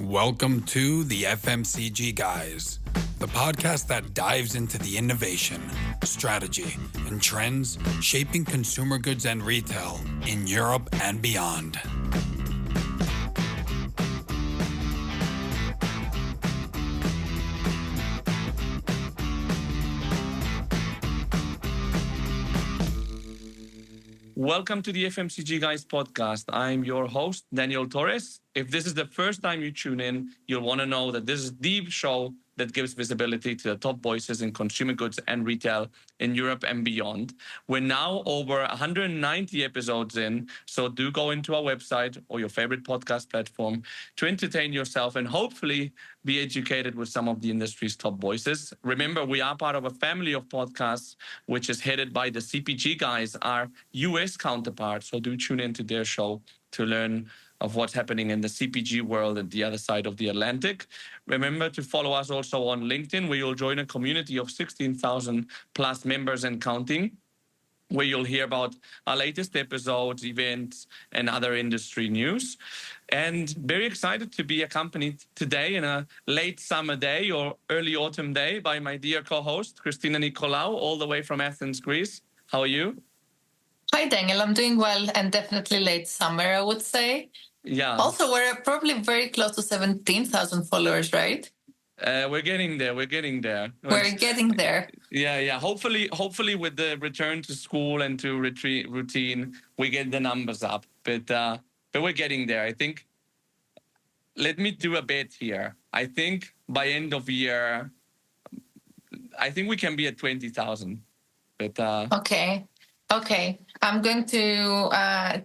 Welcome to the FMCG Guys, the podcast that dives into the innovation, strategy, and trends shaping consumer goods and retail in Europe and beyond. Welcome to the FMCG Guys podcast. I'm your host, Daniel Torres. If this is the first time you tune in, you'll want to know that this is the show that gives visibility to the top voices in consumer goods and retail in Europe and beyond. We're now over 190 episodes in, so do go into our website or your favorite podcast platform to entertain yourself and hopefully be educated with some of the industry's top voices. Remember, we are part of a family of podcasts, which is headed by the CPG Guys, our US counterpart. So do tune into their show to learn of what's happening in the CPG world at the other side of the Atlantic. Remember to follow us also on LinkedIn, where you'll join a community of 16,000 plus members and counting, where you'll hear about our latest episodes, events, and other industry news. And very excited to be accompanied today in a late summer day or early autumn day by my dear co-host, Christina Nicolaou, all the way from Athens, Greece. How are you? Hi, Daniel. I'm doing well, and definitely late summer, I would say. Yeah. Also, we're probably very close to 17,000 followers, right? We're getting there. We're getting there. Yeah. Hopefully, with the return to school and to retreat routine, we get the numbers up. But we're getting there. I think. Let me do a bet here. I think by end of year, I think we can be at 20,000. But Okay. I'm going to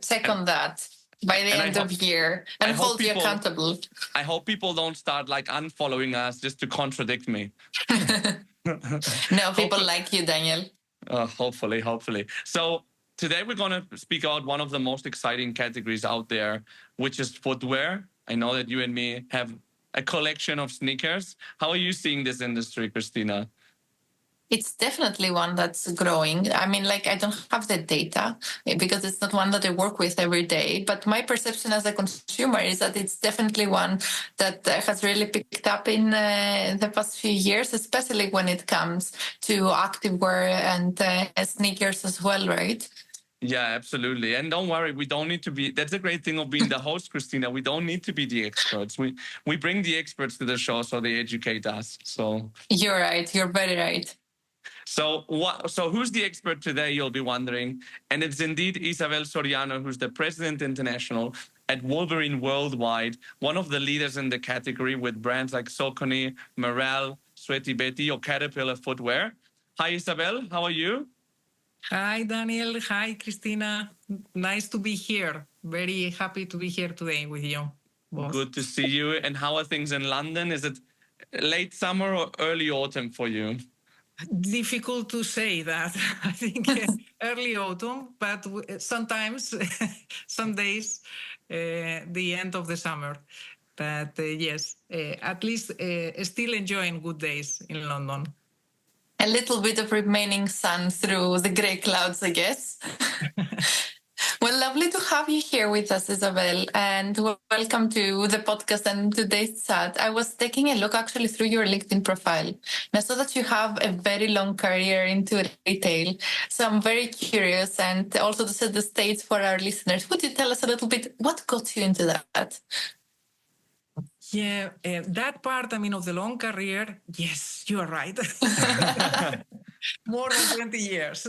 check on that by the end of year and hold you accountable. I hope people don't start unfollowing us just to contradict me. No, people like you, Daniel. Hopefully. So today we're going to speak about one of the most exciting categories out there, which is footwear. I know that you and me have a collection of sneakers. How are you seeing this industry, Christina? It's definitely one that's growing. I mean, I don't have the data because it's not one that I work with every day. But my perception as a consumer is that it's definitely one that has really picked up in the past few years, especially when it comes to activewear and sneakers as well, right? Yeah, absolutely. And don't worry, we don't need to be, that's the great thing of being the host, Christina. We don't need to be the experts. We bring the experts to the show so they educate us. So you're right. You're very right. So who's the expert today, you'll be wondering. And it's indeed Isabel Soriano, who's the President International at Wolverine Worldwide, one of the leaders in the category with brands like Saucony, Merrell, and Sweaty Betty, or Caterpillar Footwear. Hi, Isabel. How are you? Hi, Daniel. Hi, Christina. Nice to be here. Very happy to be here today with you, boss. Good to see you. And how are things in London? Is it late summer or early autumn for you? Difficult to say that. I think early autumn, but sometimes, some days, the end of the summer. But yes, at least still enjoying good days in London. A little bit of remaining sun through the grey clouds, I guess. Well, lovely to have you here with us, Isabel, and welcome to the podcast and today's chat. I was taking a look actually through your LinkedIn profile, and I saw that you have a very long career into retail. So I'm very curious, and also to set the stage for our listeners, would you tell us a little bit what got you into that? Yeah, that part, of the long career, yes, you are right. More than 20 years.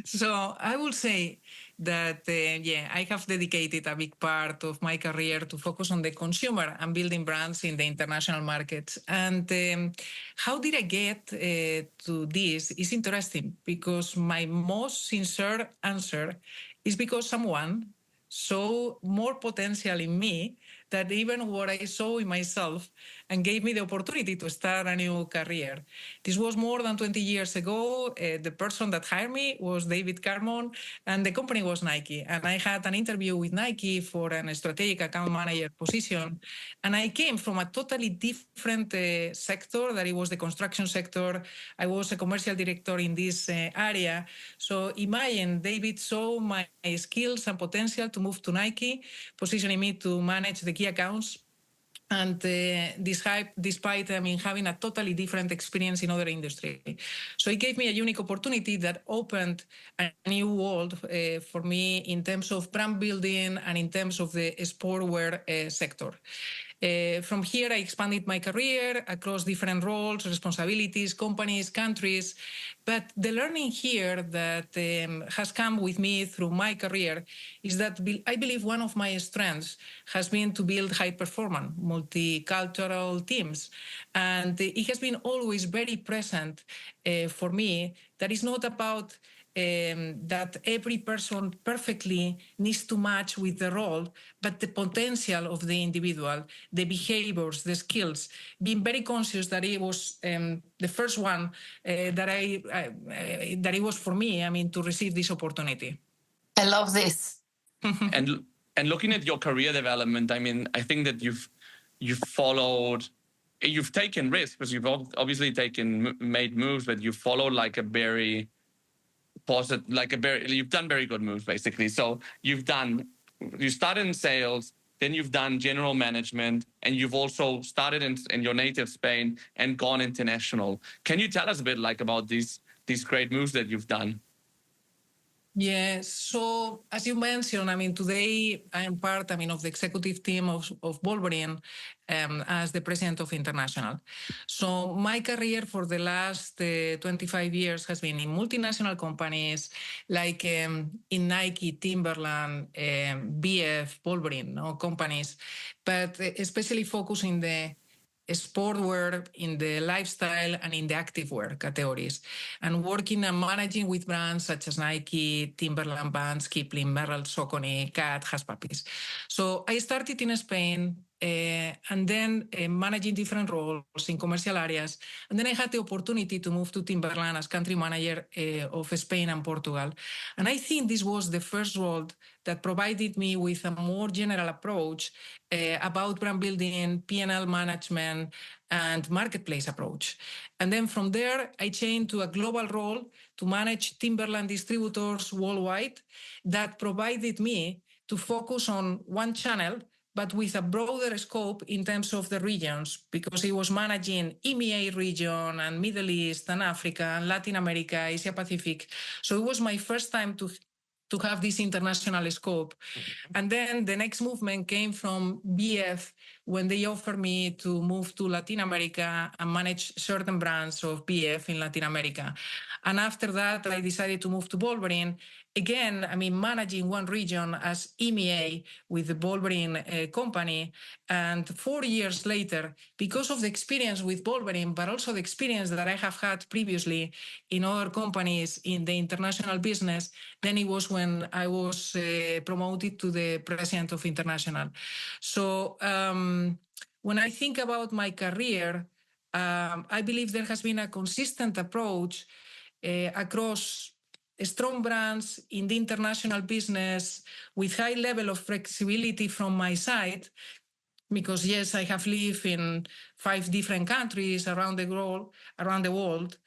So I will say that, I have dedicated a big part of my career to focus on the consumer and building brands in the international markets. And how did I get to this is interesting because my most sincere answer is because someone saw more potential in me than even what I saw in myself and gave me the opportunity to start a new career. This was more than 20 years ago. The person that hired me was David Carmon, and the company was Nike. And I had an interview with Nike for a strategic account manager position. And I came from a totally different sector, that it was the construction sector. I was a commercial director in this area. So imagine David saw my skills and potential to move to Nike, positioning me to manage the key accounts And despite having a totally different experience in other industry. So it gave me a unique opportunity that opened a new world for me in terms of brand building and in terms of the sportswear sector. From here, I expanded my career across different roles, responsibilities, companies, countries. But the learning here that has come with me through my career is that I believe one of my strengths has been to build high-performance, multicultural teams. And it has been always very present for me. That is not about that every person perfectly needs to match with the role, but the potential of the individual, the behaviors, the skills, being very conscious that it was the first one that it was for me, to receive this opportunity. I love this. and looking at your career development, I think that you've taken risks because you've obviously made moves, but you followed like a very positive, you've done very good moves basically. So you started in sales, then you've done general management, and you've also started in your native Spain and gone international. Can you tell us a bit about these great moves that you've done? Yes. So as you mentioned, today I am part, of the executive team of Wolverine as the president of International. So my career for the last 25 years has been in multinational companies like in Nike, Timberland, BF, Wolverine, companies, but especially focus in the sportwear, in the lifestyle, and in the activewear categories, and working and managing with brands such as Nike, Timberland, Vans, Kipling, Merrell, Saucony, Cat, Hush Puppies. So I started in Spain and then managing different roles in commercial areas. And then I had the opportunity to move to Timberland as country manager of Spain and Portugal. And I think this was the first role that provided me with a more general approach about brand building, P&L management, and marketplace approach. And then from there, I changed to a global role to manage Timberland distributors worldwide that provided me to focus on one channel, but with a broader scope in terms of the regions, because he was managing EMEA region and Middle East and Africa and Latin America, Asia Pacific. So it was my first time to have this international scope. And then the next movement came from BF when they offered me to move to Latin America and manage certain brands of BF in Latin America. And after that, I decided to move to Wolverine. Again, managing one region as EMEA with the Wolverine company. And 4 years later, because of the experience with Wolverine, but also the experience that I have had previously in other companies in the international business, then it was when I was promoted to the president of International. So when I think about my career, I believe there has been a consistent approach across strong brands in the international business with high level of flexibility from my side, because yes, I have lived in 5 different countries around the world.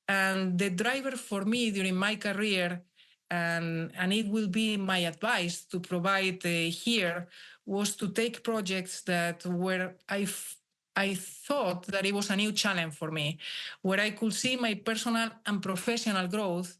And the driver for me during my career, and it will be my advice to provide here, was to take projects that where I thought that it was a new challenge for me, where I could see my personal and professional growth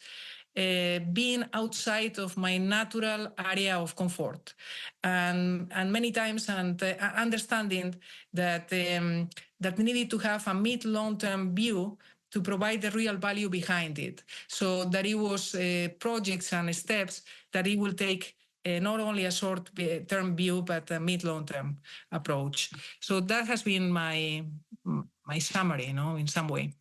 being outside of my natural area of comfort, and many times understanding that that needed to have a mid-long-term view to provide the real value behind it. So that it was projects and steps that it will take not only a short-term view, but a mid-long-term approach. So that has been my summary, in some way.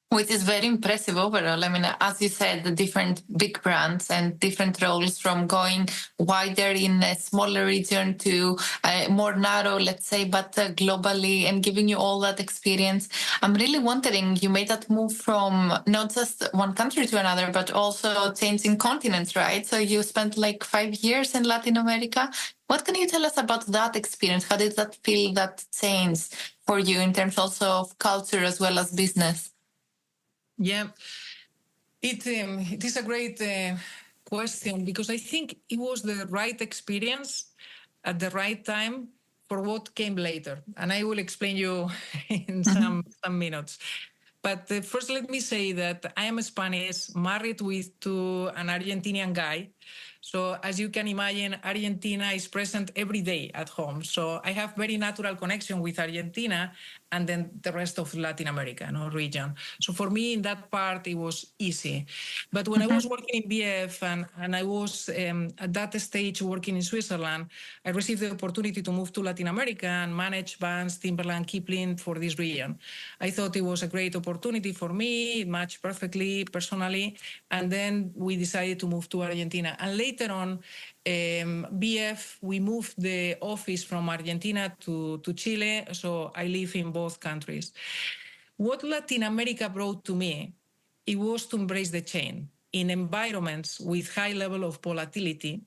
Which is very impressive overall. As you said, the different big brands and different roles, from going wider in a smaller region to more narrow, let's say, but globally, and giving you all that experience. I'm really wondering, you made that move from not just one country to another, but also changing continents, right? So you spent like 5 years in Latin America. What can you tell us about that experience? How did that feel, that change for you in terms also of culture as well as business? Yeah, it is a great question, because I think it was the right experience at the right time for what came later. And I will explain you in some minutes. But first, let me say that I am Spanish, married to an Argentinian guy. So as you can imagine, Argentina is present every day at home. So I have very natural connection with Argentina and then the rest of Latin America, region. So for me, in that part, it was easy. But when I was working in BF and I was at that stage working in Switzerland, I received the opportunity to move to Latin America and manage Vans, Timberland, Kipling for this region. I thought it was a great opportunity for me. It matched perfectly personally. And then we decided to move to Argentina. And later on, BF, we moved the office from Argentina to Chile. So I live in both countries. What Latin America brought to me, it was to embrace the change in environments with high level of volatility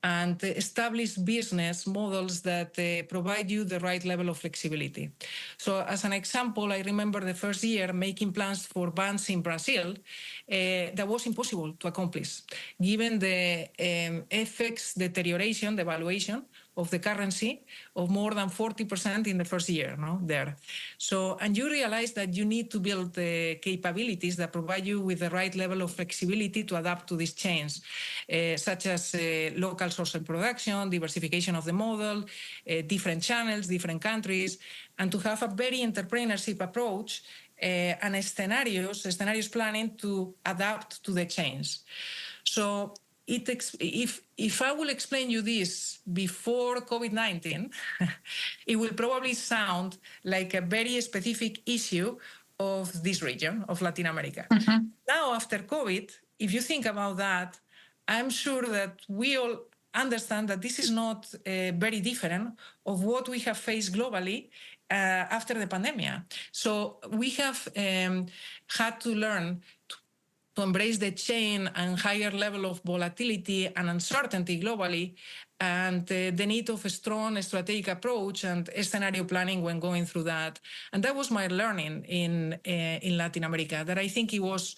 and establish business models that provide you the right level of flexibility. So as an example, I remember the first year making plans for Vans in Brazil that was impossible to accomplish, given the FX deterioration, the valuation of the currency of more than 40% in the first year there. So, and you realize that you need to build the capabilities that provide you with the right level of flexibility to adapt to this change, such as local source and production, diversification of the model, different channels, different countries, and to have a very entrepreneurship approach and scenarios planning to adapt to the change. So if I will explain you this before COVID-19, it will probably sound like a very specific issue of this region, of Latin America. Now, after COVID, if you think about that, I'm sure that we all understand that this is not very different of what we have faced globally after the pandemic. So we have had to learn to embrace the change and higher level of volatility and uncertainty globally, and the need of a strong strategic approach and scenario planning when going through that. And that was my learning in Latin America, that I think it was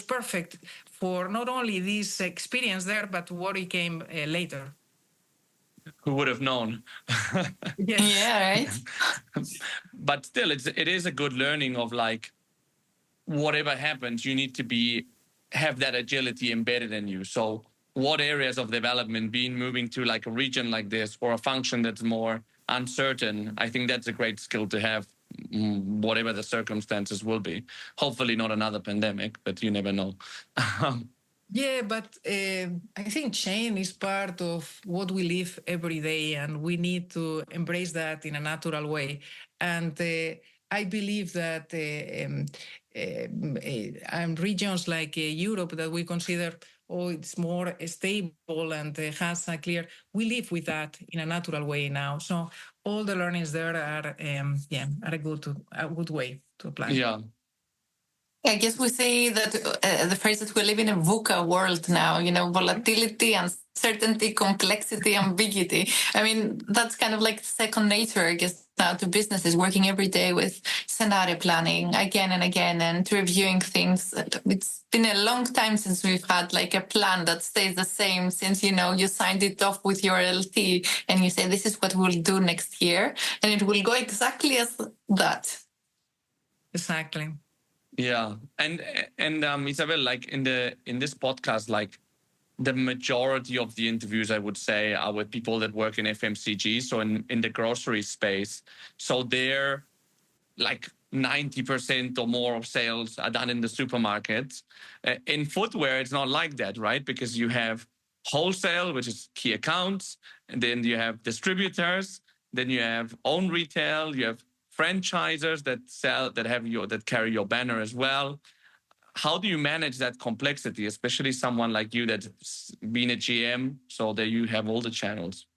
perfect for not only this experience there, but what it came later. Who would have known? Yes. Yeah, right. But still, it is a good learning of like, whatever happens, you need to have that agility embedded in you. So what areas of development, moving to like a region like this or a function that's more uncertain, I think that's a great skill to have, whatever the circumstances will be. Hopefully not another pandemic, but you never know. Yeah, but I think change is part of what we live every day, and we need to embrace that in a natural way. And I believe that regions like Europe that we consider, it's more stable and has a clear, we live with that in a natural way now. So all the learnings there are a good way to apply. Yeah. I guess we say that the phrase that we live in a VUCA world now, volatility, uncertainty, complexity, ambiguity. I mean, that's kind of like second nature, I guess, now to businesses, working every day with scenario planning again and again and reviewing things. It's been a long time since we've had like a plan that stays the same since, you signed it off with your LT and you say, this is what we'll do next year. And it will go exactly as that. Exactly. Yeah, and Isabel, like in this podcast, like the majority of the interviews, I would say, are with people that work in FMCG, so in the grocery space. So they're like 90% or more of sales are done in the supermarkets. In footwear, it's not like that, right? Because you have wholesale, which is key accounts, and then you have distributors, then you have own retail, you have franchisers that carry your banner as well. How do you manage that complexity, especially someone like you that's been a GM, so that you have all the channels?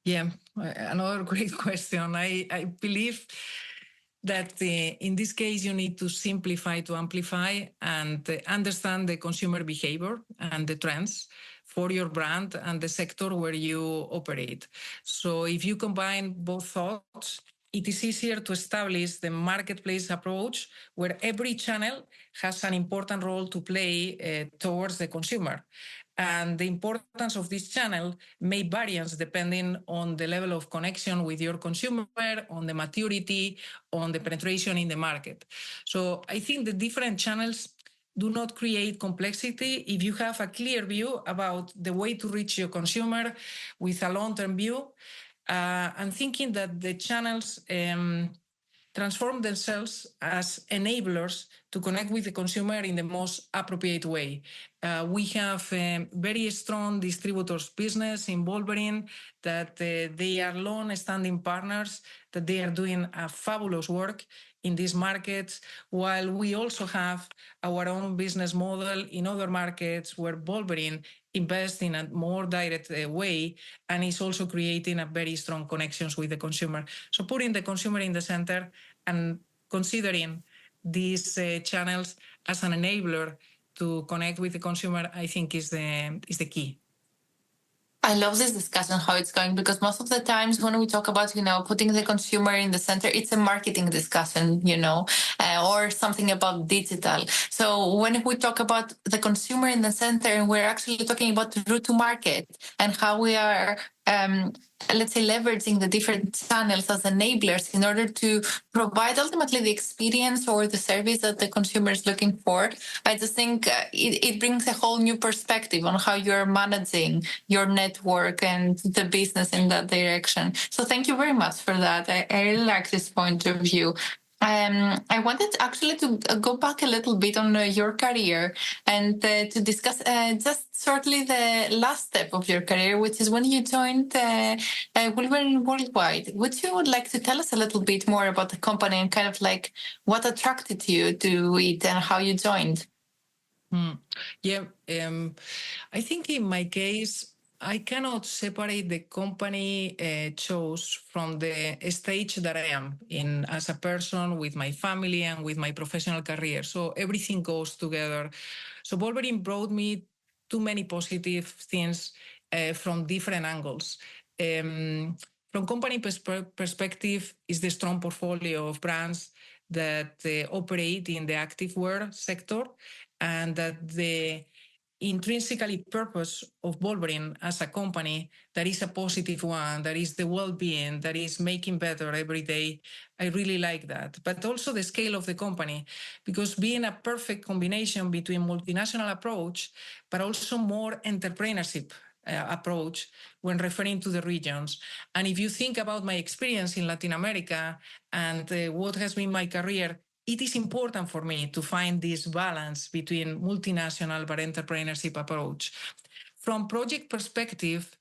Yeah, another great question. I believe that in this case, you need to simplify to amplify and understand the consumer behavior and the trends for your brand and the sector where you operate. So if you combine both thoughts, it is easier to establish the marketplace approach where every channel has an important role to play towards the consumer. And the importance of this channel may vary depending on the level of connection with your consumer, on the maturity, on the penetration in the market. So I think the different channels do not create complexity if you have a clear view about the way to reach your consumer with a long-term view. And thinking that the channels transform themselves as enablers to connect with the consumer in the most appropriate way. We have a very strong distributors business in Wolverine, that they are long-standing partners, that they are doing a fabulous work in these markets, while we also have our own business model in other markets where Wolverine invests in a more direct way and is also creating a very strong connections with the consumer. So putting the consumer in the center and considering these channels as an enabler to connect with the consumer, I think is the key. I love this discussion, how it's going, because most of the times when we talk about, putting the consumer in the center, it's a marketing discussion, or something about digital. So when we talk about the consumer in the center, we're actually talking about route to market and how we are, let's say, leveraging the different channels as enablers in order to provide ultimately the experience or the service that the consumer is looking for. I just think it brings a whole new perspective on how you're managing your network and the business in that direction. So thank you very much for that. I really like this point of view. I wanted actually to go back a little bit on your career and to discuss just shortly the last step of your career, which is when you joined Wolverine Worldwide. Would you like to tell us a little bit more about the company and kind of like what attracted you to it and how you joined? Yeah, I think in my case, I cannot separate the company chose from the stage that I am in as a person, with my family and with my professional career. So everything goes together. So Wolverine brought me too many positive things from different angles. From company perspective is the strong portfolio of brands that operate in the activewear sector, and that the intrinsically purpose of Wolverine as a company, that is a positive one, that is the well-being, that is making better every day. I really like that. But also the scale of the company, because being a perfect combination between multinational approach, but also more entrepreneurship approach when referring to the regions. And if you think about my experience in Latin America and what has been my career, it is important for me to find this balance between multinational but entrepreneurship approach. From project perspective,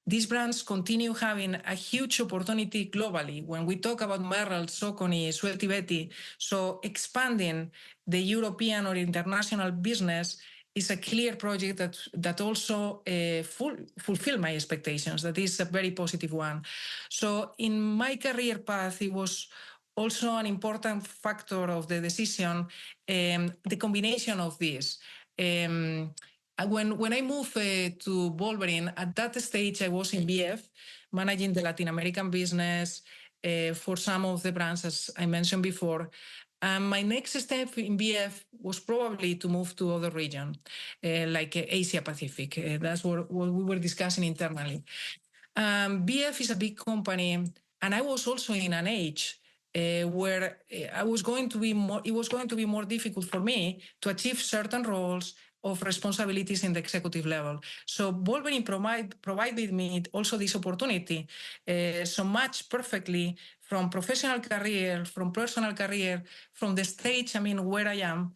these brands continue having a huge opportunity globally. When we talk about Merrell, Saucony, Sweaty Betty, so expanding the European or international business is a clear project that also fulfill my expectations. That is a very positive one. So in my career path, it was also an important factor of the decision, the combination of this. When I moved to Wolverine, at that stage I was in BF, managing the Latin American business for some of the brands, as I mentioned before. My next step in BF was probably to move to other region, like Asia Pacific. That's what we were discussing internally. BF is a big company, and I was also in an age where it was going to be more difficult for me to achieve certain roles of responsibilities in the executive level. So Wolverine provided me also this opportunity, so match perfectly from professional career, from personal career, from the stage where I am,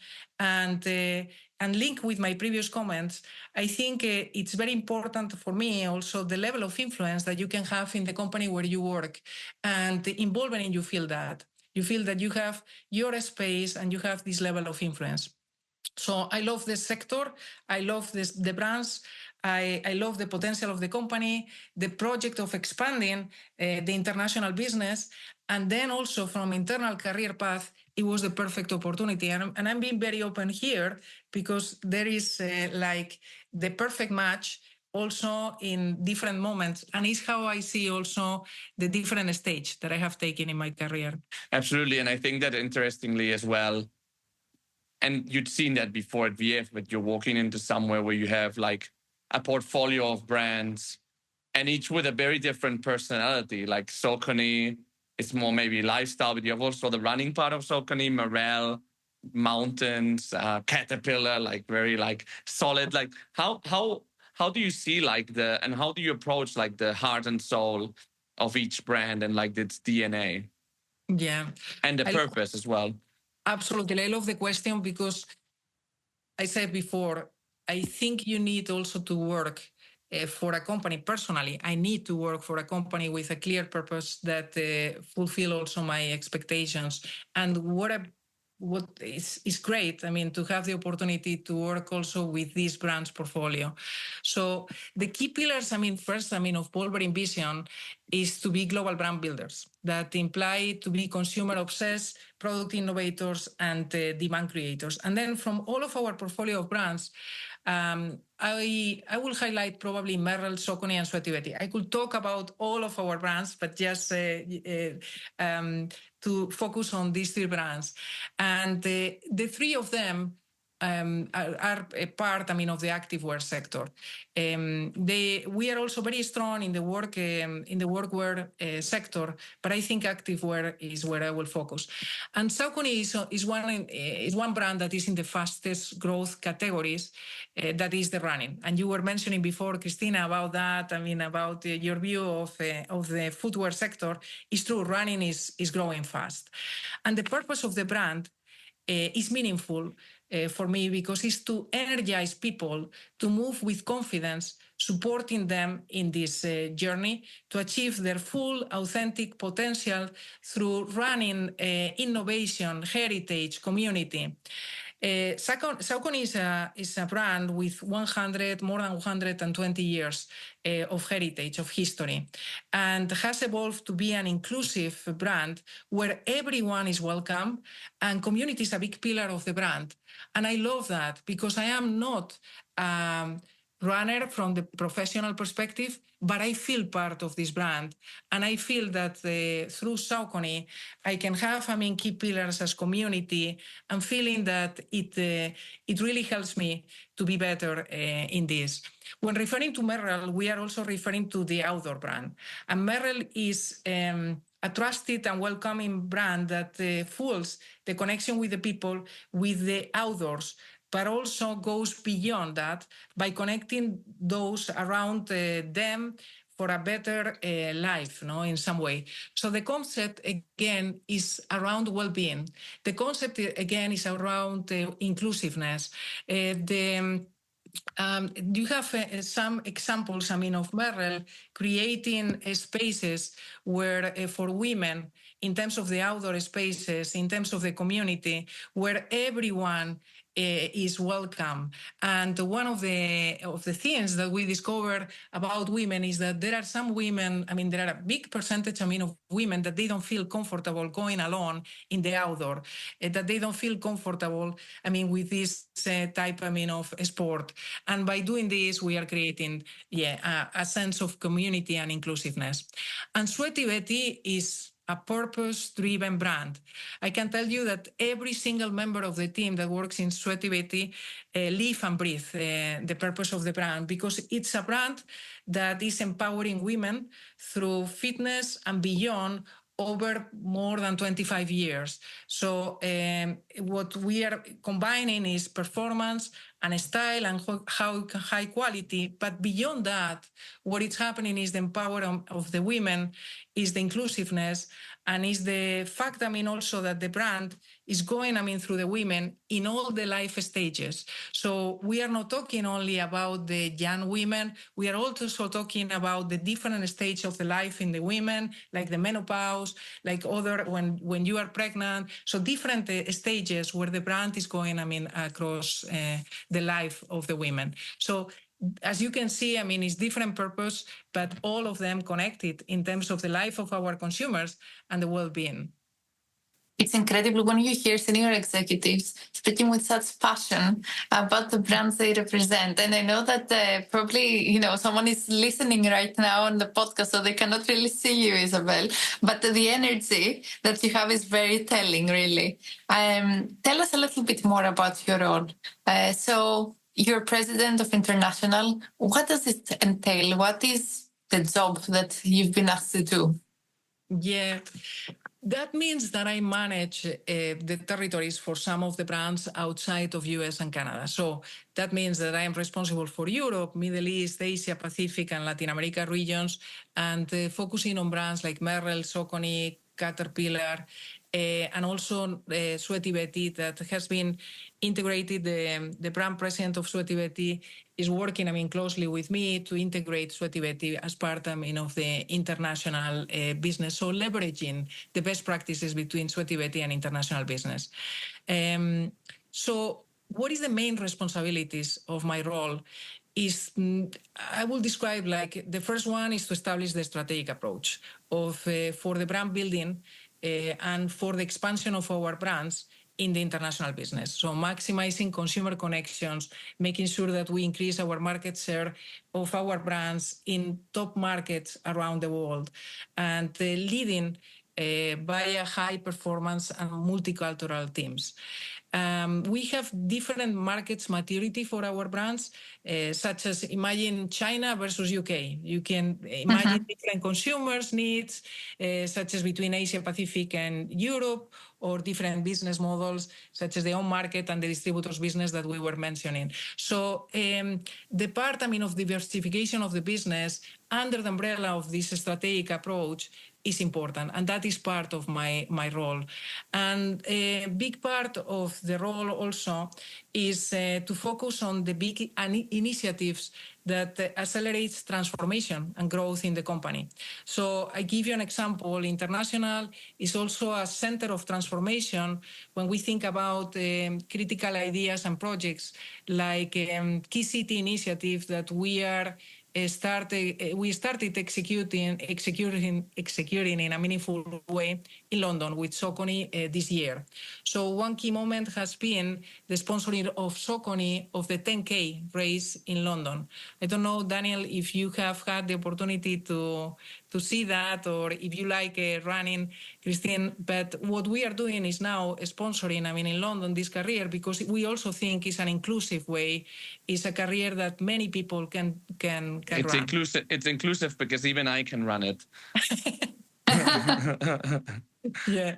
and link with my previous comments. I think it's very important for me also the level of influence that you can have in the company where you work. And in Wolverine, you feel that. You feel that you have your space and you have this level of influence. So I love the sector, I love the brands, I love the potential of the company, the project of expanding the international business, and then also from internal career path, it was the perfect opportunity. And I'm being very open here because there is like the perfect match also in different moments. And it's how I see also the different stage that I have taken in my career. Absolutely. And I think that interestingly as well, and you'd seen that before at VF, but you're walking into somewhere where you have like a portfolio of brands and each with a very different personality. Like Saucony, it's more maybe lifestyle, but you have also the running part of Saucony, Merrell, mountains, Caterpillar, like very like solid. Like how do you see like and how do you approach like the heart and soul of each brand and like its DNA? Yeah. And the purpose as well. Absolutely. I love the question because I said before, I think you need also to work for a company. Personally, I need to work for a company with a clear purpose that fulfill also my expectations. And what is great, I mean, to have the opportunity to work also with this brand's portfolio. So the key pillars, I mean, first, I mean, of Wolverine Vision is to be global brand builders that imply to be consumer obsessed, product innovators, and demand creators. And then from all of our portfolio of brands, I will highlight probably Merrell, Saucony, and Sweaty Betty. I could talk about all of our brands, but just to focus on these three brands. And the three of them are a part, I mean, of the activewear sector. We are also very strong in the workwear sector, but I think activewear is where I will focus. And Saucony is one brand that is in the fastest growth categories, that is the running. And you were mentioning before, Christina, about that. I mean, about your view of the footwear sector. It's true, running is growing fast, and the purpose of the brand is meaningful for me because it's to energize people to move with confidence, supporting them in this journey to achieve their full authentic potential through running, innovation, heritage, community. Saucony is a brand with more than 120 years of heritage, of history, and has evolved to be an inclusive brand where everyone is welcome and community is a big pillar of the brand. And I love that because I am not runner from the professional perspective, but I feel part of this brand. And I feel that through Saucony, I can have, I mean, key pillars as community and feeling that it really helps me to be better in this. When referring to Merrell, we are also referring to the outdoor brand. And Merrell is a trusted and welcoming brand that fuels the connection with the people with the outdoors, but also goes beyond that by connecting those around them for a better life, in some way. So the concept, again, is around well-being. The concept, again, is around inclusiveness. You have some examples, I mean, of Merrell creating spaces where for women, in terms of the outdoor spaces, in terms of the community, where everyone is welcome. And one of the things that we discovered about women is that there are some women, I mean, there are a big percentage, I mean, of women that they don't feel comfortable going alone in the outdoor, that they don't feel comfortable, I mean, with this type, I mean, of sport. And by doing this, we are creating, a sense of community and inclusiveness. And Sweaty Betty is a purpose-driven brand. I can tell you that every single member of the team that works in Sweaty Betty live and breathe the purpose of the brand because it's a brand that is empowering women through fitness and beyond over more than 25 years. So what we are combining is performance and style and high quality. But beyond that, what is happening is the empowerment of the women, is the inclusiveness, and is the fact, I mean, also that the brand is going, I mean, through the women in all the life stages. So we are not talking only about the young women. We are also talking about the different stages of the life in the women, like the menopause, like other, when you are pregnant. So different stages where the brand is going, I mean, across the life of the women. So as you can see, I mean, it's different purpose, but all of them connected in terms of the life of our consumers and the well-being. It's incredible when you hear senior executives speaking with such passion about the brands they represent. And I know that probably, someone is listening right now on the podcast, so they cannot really see you, Isabel. But the energy that you have is very telling, really. Tell us a little bit more about your role. So you're president of International. What does it entail? What is the job that you've been asked to do? Yeah. That means that I manage the territories for some of the brands outside of US and Canada. So that means that I am responsible for Europe, Middle East, Asia, Pacific, and Latin America regions, and focusing on brands like Merrell, Saucony, Caterpillar, and also Sweaty Betty that has been integrated. The brand president of Sweaty Betty is working, closely with me to integrate Sweaty Betty as part, of the international business. So leveraging the best practices between Sweaty Betty and international business. So what is the main responsibilities of my role? I will describe like the first one is to establish the strategic approach for the brand building and for the expansion of our brands in the international business. So maximizing consumer connections, making sure that we increase our market share of our brands in top markets around the world, and leading by a high performance and multicultural teams. We have different markets maturity for our brands, such as imagine China versus UK. You can imagine different consumers' needs, such as between Asia Pacific and Europe, or different business models, such as the own market and the distributors business that we were mentioning. So the part, of diversification of the business under the umbrella of this strategic approach is important, and that is part of my role. And a big part of the role also is to focus on the big initiatives that accelerates transformation and growth in the company. So I give you an example. International is also a center of transformation when we think about critical ideas and projects like key city initiative that we started executing in a meaningful way in London with Saucony this year. So one key moment has been the sponsoring of Saucony of the 10K race in London. I don't know, Daniel, if you have had the opportunity to see that, or if you like running, Christine, but what we are doing is now sponsoring, in London, this career, because we also think it's an inclusive way. It's a career that many people can it's run. It's inclusive because even I can run it. Yeah.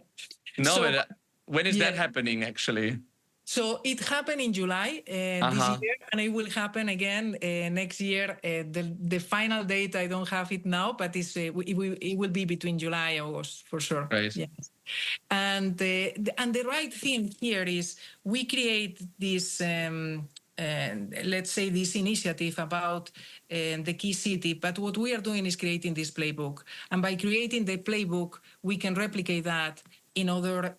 No, So, when is that happening, actually? So it happened in July this year, and it will happen again next year. The final date, I don't have it now, but it will be between July and August for sure. Right. Yes. And the right thing here is we create this, let's say, this initiative about the key city. But what we are doing is creating this playbook, and by creating the playbook, we can replicate that in other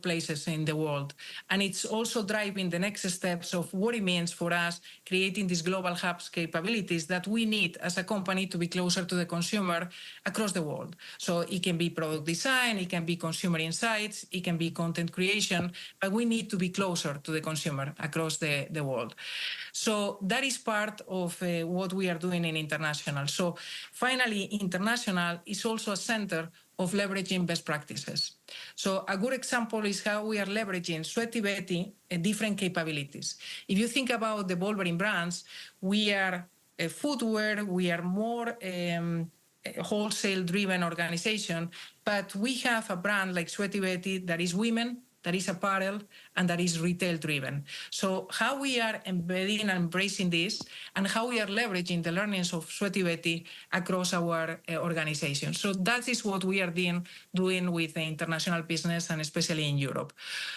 places in the world. And it's also driving the next steps of what it means for us creating these global hubs capabilities that we need as a company to be closer to the consumer across the world. So it can be product design, it can be consumer insights, it can be content creation, but we need to be closer to the consumer across the world. So that is part of what we are doing in international. So finally, international is also a center of leveraging best practices. So a good example is how we are leveraging Sweaty Betty different capabilities. If you think about the Wolverine brands, we are a footwear, we are more wholesale-driven organization, but we have a brand like Sweaty Betty that is women, that is apparel, and that is retail-driven. So how we are embedding and embracing this, and how we are leveraging the learnings of Sweaty Betty across our organization. So that is what we are doing with the international business, and especially in Europe.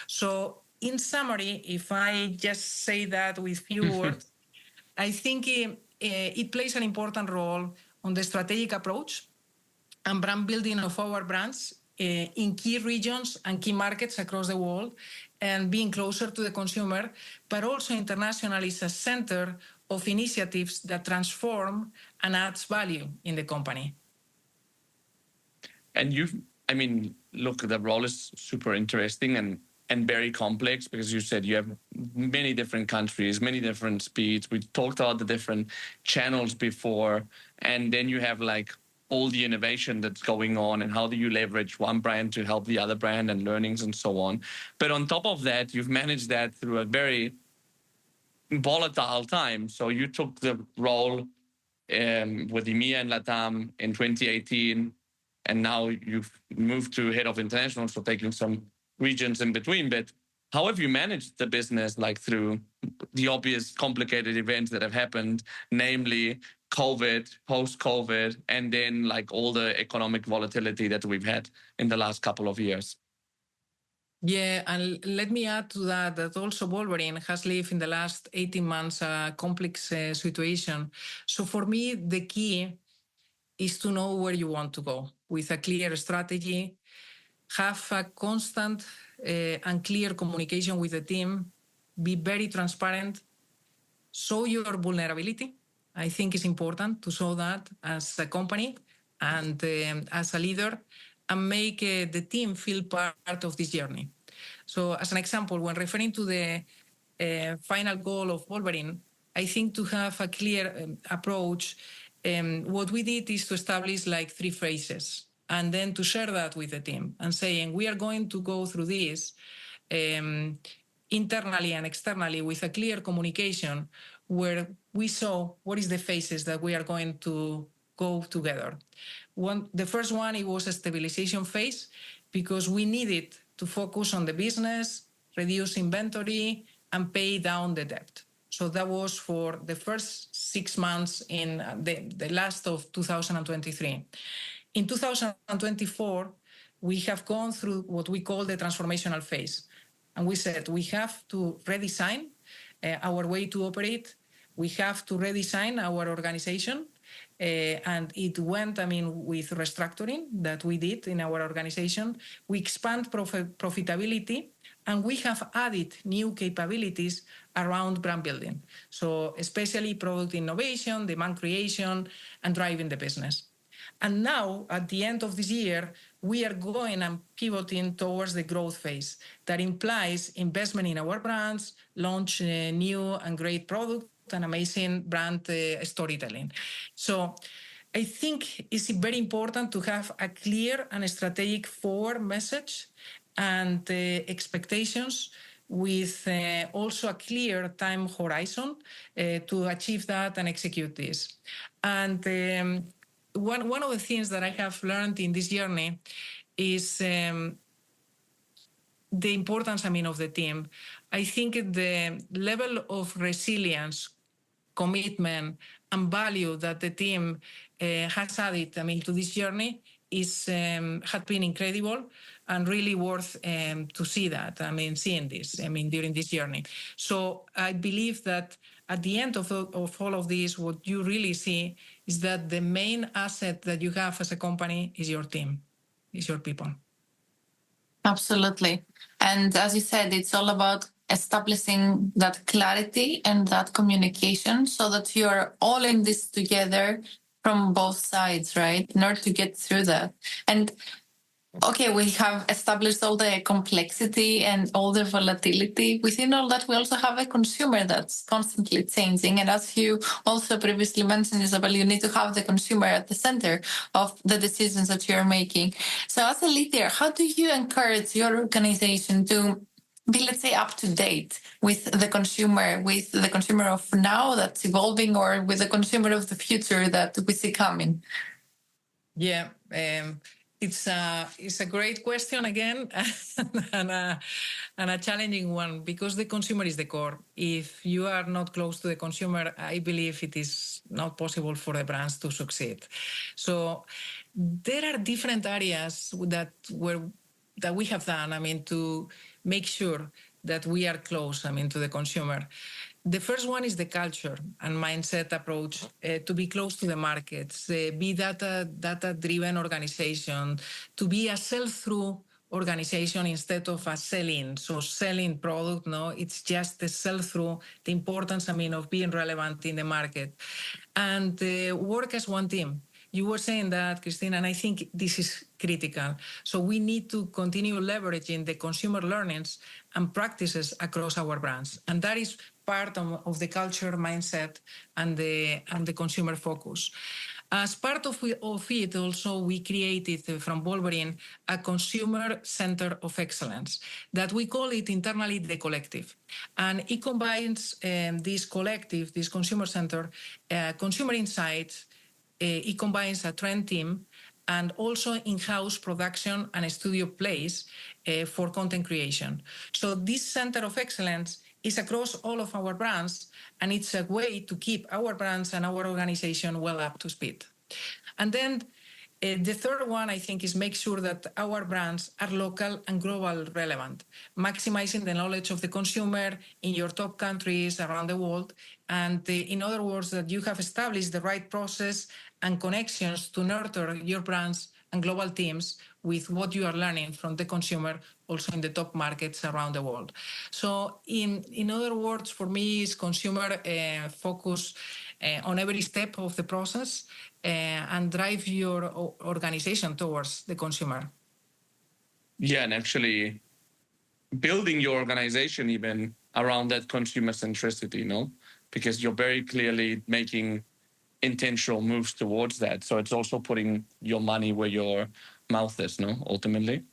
So in summary, if I just say that with few words, I think it plays an important role on the strategic approach and brand building of our brands in key regions and key markets across the world, and being closer to the consumer, but also international is a center of initiatives that transform and adds value in the company. And I mean, look, the role is super interesting and very complex because you said you have many different countries, many different speeds. We talked about the different channels before, and then you have like all the innovation that's going on and how do you leverage one brand to help the other brand and learnings and so on. But on top of that, you've managed that through a very volatile time. So you took the role with EMEA and LATAM in 2018, and now you've moved to head of international, so taking some regions in between. But how have you managed the business, like through the obvious complicated events that have happened, namely COVID, post-COVID, and then like all the economic volatility that we've had in the last couple of years? Yeah, and let me add to that also Wolverine has lived in the last 18 months a complex situation. So for me, the key is to know where you want to go with a clear strategy, have a constant and clear communication with the team, be very transparent, show your vulnerability. I think it's important to show that as a company and as a leader, and make the team feel part of this journey. So as an example, when referring to the final goal of Wolverine, I think to have a clear approach, what we did is to establish like 3 phases and then to share that with the team and saying, we are going to go through this internally and externally with a clear communication where we saw what is the phases that we are going to go together. The first one, it was a stabilization phase because we needed to focus on the business, reduce inventory, and pay down the debt. So that was for the first 6 months in the last of 2023. In 2024, we have gone through what we call the transformational phase. And we said we have to redesign our way to operate. We have to redesign our organization. And it went, with restructuring that we did in our organization. We expand profitability, and we have added new capabilities around brand building. So especially product innovation, demand creation, and driving the business. And now, at the end of this year, we are going and pivoting towards the growth phase that implies investment in our brands, launch new and great products, and amazing brand storytelling. So I think it's very important to have a clear and strategic forward message and expectations with also a clear time horizon to achieve that and execute this. And one of the things that I have learned in this journey is the importance, of the team. I think the level of resilience, commitment, and value that the team has added, to this journey had been incredible and really worth to see that. Seeing this, during this journey. So I believe that at the end of all of this, what you really see is that the main asset that you have as a company is your team, is your people. Absolutely. And as you said, it's all about establishing that clarity and that communication so that you're all in this together from both sides, right? In order to get through that. And okay, we have established all the complexity and all the volatility. Within all that, we also have a consumer that's constantly changing. And as you also previously mentioned, Isabel, you need to have the consumer at the center of the decisions that you're making. So as a leader, how do you encourage your organization to be, let's say, up to date with the consumer of now that's evolving, or with the consumer of the future that we see coming? Yeah, it's a great question again, and a challenging one, because the consumer is the core. If you are not close to the consumer, I believe it is not possible for the brands to succeed. So there are different areas that we have done, to make sure that we are close, to the consumer. The first one is the culture and mindset approach to be close to the markets, be data-driven organization, to be a sell-through organization instead of a selling. So selling product, no, it's just the sell-through, the importance, of being relevant in the market. And work as one team. you were saying that, Christine, and I think this is critical. So we need to continue leveraging the consumer learnings and practices across our brands. And that is part of the culture mindset and the consumer focus. As part of it also, we created from Wolverine a consumer center of excellence that we call it internally the collective. And it combines this collective, this consumer center, consumer insights, it combines a trend team and also in-house production and studio place for content creation. So this center of excellence is across all of our brands, and it's a way to keep our brands and our organization well up to speed. And then the third one, I think, is make sure that our brands are local and global relevant, maximizing the knowledge of the consumer in your top countries around the world. And in other words, that you have established the right process and connections to nurture your brands and global teams with what you are learning from the consumer also in the top markets around the world. So in other words, for me, is consumer focus on every step of the process and drive your organization towards the consumer. Yeah, and actually building your organization even around that consumer centricity, because you're very clearly making intentional moves towards that. So it's also putting your money where your mouth is, ultimately.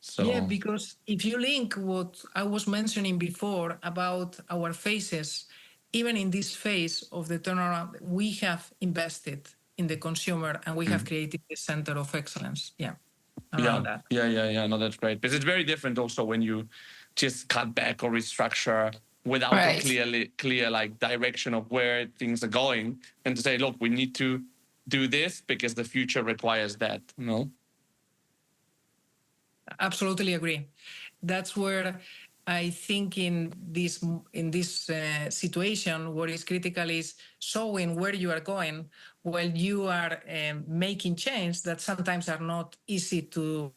So yeah, because if you link what I was mentioning before about our phases, even in this phase of the turnaround, we have invested in the consumer and we have created a center of excellence. Yeah. That. Yeah. No, that's great. Because it's very different also when you just cut back or restructure without a clear like direction of where things are going, and to say, look, we need to do this because the future requires that. Absolutely agree. That's where I think in this situation, what is critical is showing where you are going while you are making change that sometimes are not easy to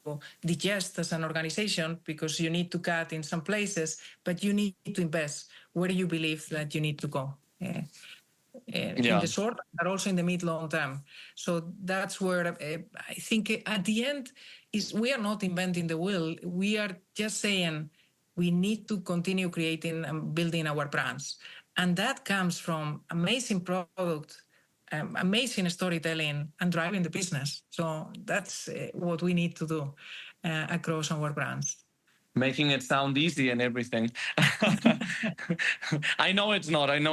digest as an organization because you need to cut in some places, but you need to invest where you believe that you need to go. In the short, but also in the mid-long term. So that's where I think at the end is we are not inventing the wheel. We are just saying we need to continue creating and building our brands. And that comes from amazing product, amazing storytelling, and driving the business. So that's what we need to do across our brands. Making it sound easy and everything. I know it's not. And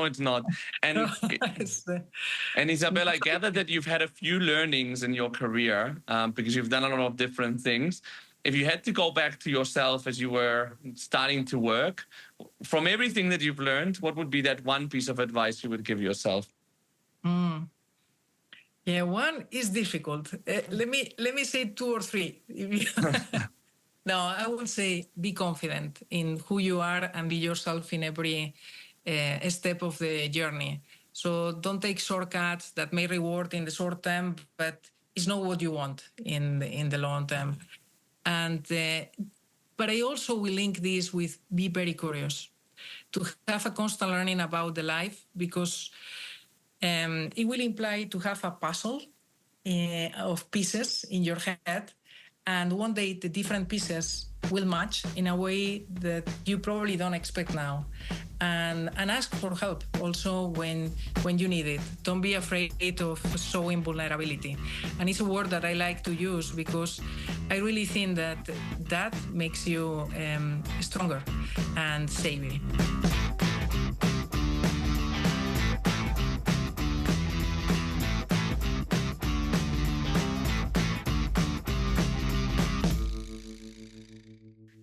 Isabel, I gather that you've had a few learnings in your career because you've done a lot of different things. If you had to go back to yourself as you were starting to work, from everything that you've learned, what would be that one piece of advice you would give yourself? Yeah, one is difficult. Let me say two or three. No, I would say be confident in who you are and be yourself in every step of the journey. So don't take shortcuts that may reward in the short term, but it's not what you want in the long term. And but I also will link this with be very curious, to have a constant learning about the life, because it will imply to have a puzzle of pieces in your head. And one day the different pieces will match in a way that you probably don't expect now. And ask for help also when you need it. Don't be afraid of showing vulnerability. And it's a word that I like to use because I really think that makes you stronger and savvy.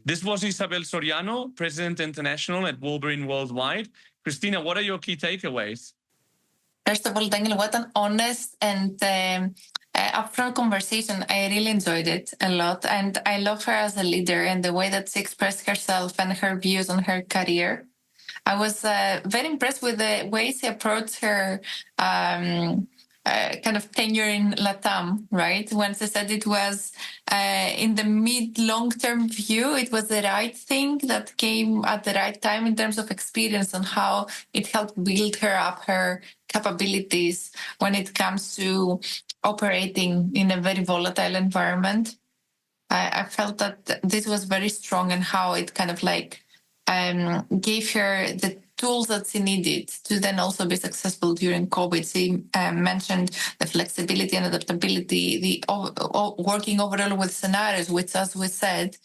This was Isabel Soriano, President International at Wolverine Worldwide. Christina, what are your key takeaways? First of all, Daniel, what an honest and upfront conversation. I really enjoyed it a lot. And I love her as a leader and the way that she expressed herself and her views on her career. I was very impressed with the way she approached her kind of tenure in LATAM, right? When she said it was in the mid-long-term view, it was the right thing that came at the right time in terms of experience and how it helped build her up, her capabilities when it comes to operating in a very volatile environment. I felt that this was very strong and how it kind of like gave her the tools that she needed to then also be successful during COVID. She mentioned the flexibility and adaptability, the working overall with scenarios, which, as we said,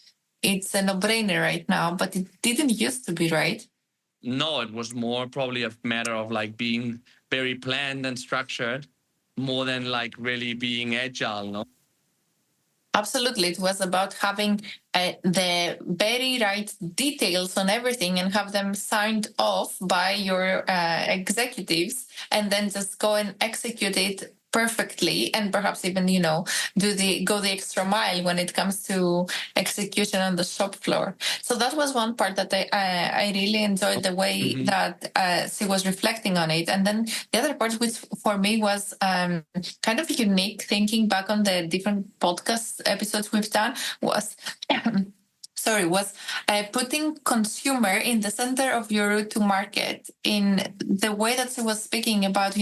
it's a no-brainer right now, but it didn't used to be, right? No, it was more probably a matter of like being very planned and structured more than like really being agile, no? Absolutely. It was about having the very right details on everything and have them signed off by your executives and then just go and execute it perfectly and perhaps even, go the extra mile when it comes to execution on the shop floor. So that was one part that I really enjoyed the way that she was reflecting on it. And then the other part, which for me was kind of unique, thinking back on the different podcast episodes we've done, was putting consumer in the center of your route to market in the way that she was speaking about,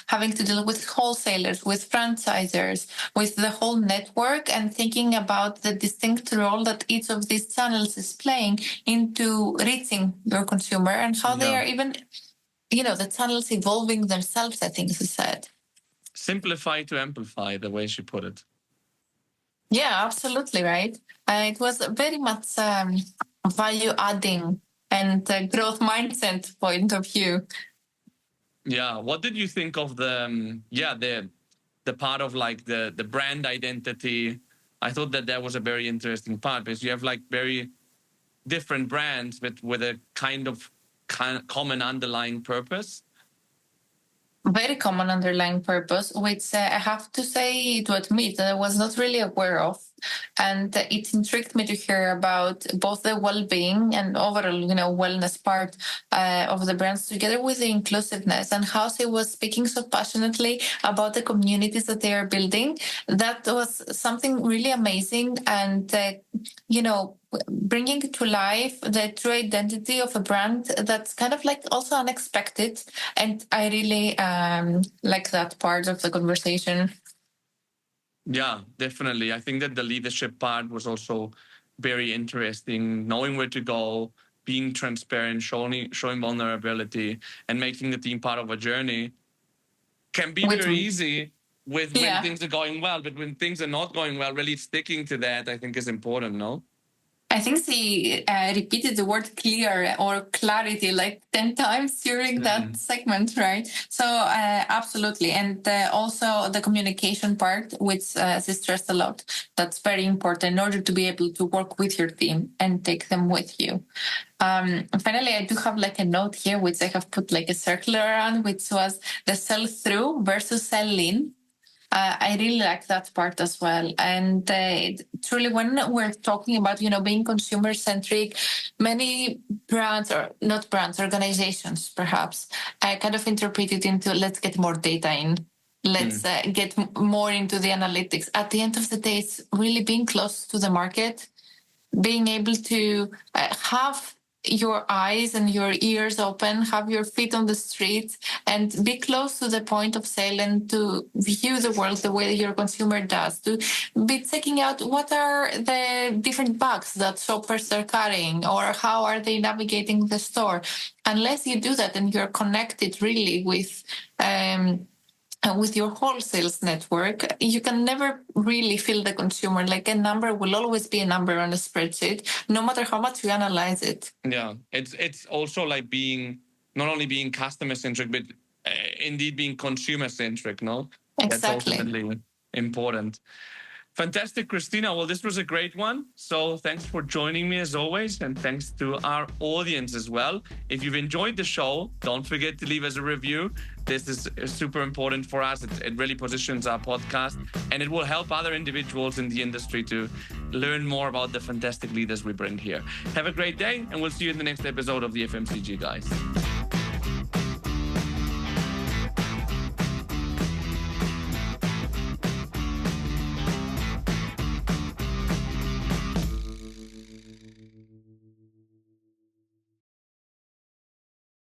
having to deal with wholesalers, with franchisers, with the whole network, and thinking about the distinct role that each of these channels is playing into reaching your consumer and how they are even, the channels evolving themselves, I think she said. Simplify to amplify, the way she put it. Yeah, absolutely, right. It was very much value adding and growth mindset point of view. Yeah. What did you think of the part of like the brand identity? I thought that was a very interesting part because you have like very different brands with a kind of common underlying purpose. Very common underlying purpose, which I have to admit that I was not really aware of. And it intrigued me to hear about both the well-being and overall, wellness part of the brands together with the inclusiveness and how she was speaking so passionately about the communities that they are building. That was something really amazing and, bringing to life the true identity of a brand that's kind of like also unexpected. And I really like that part of the conversation. Yeah, definitely. I think that the leadership part was also very interesting, knowing where to go, being transparent, showing vulnerability, and making the team part of a journey can be very easy when things are going well. But when things are not going well, really sticking to that, I think, is important, no? I think she repeated the word clear or clarity like 10 times during that segment, right? So absolutely. And also the communication part, which she stressed a lot. That's very important in order to be able to work with your team and take them with you. Finally, I do have like a note here, which I have put like a circle around, which was the sell-through versus sell-in. I really like that part as well. And truly, when we're talking about, being consumer-centric, many brands, or not brands, organizations, perhaps, kind of interpret it into let's get more data in. Let's get more into the analytics. At the end of the day, it's really being close to the market, being able to have your eyes and your ears open, have your feet on the street, and be close to the point of sale and to view the world the way your consumer does, to be checking out what are the different bags that shoppers are carrying or how are they navigating the store. Unless you do that and you're connected really with your wholesales network, you can never really feel the consumer. Like a number will always be a number on a spreadsheet, no matter how much you analyze it. Yeah, it's also like not only being customer centric, but indeed being consumer centric. No, exactly. That's ultimately important. Fantastic, Christina. Well, this was a great one. So thanks for joining me as always. And thanks to our audience as well. If you've enjoyed the show, don't forget to leave us a review. This is super important for us. It really positions our podcast and it will help other individuals in the industry to learn more about the fantastic leaders we bring here. Have a great day and we'll see you in the next episode of the FMCG Guys.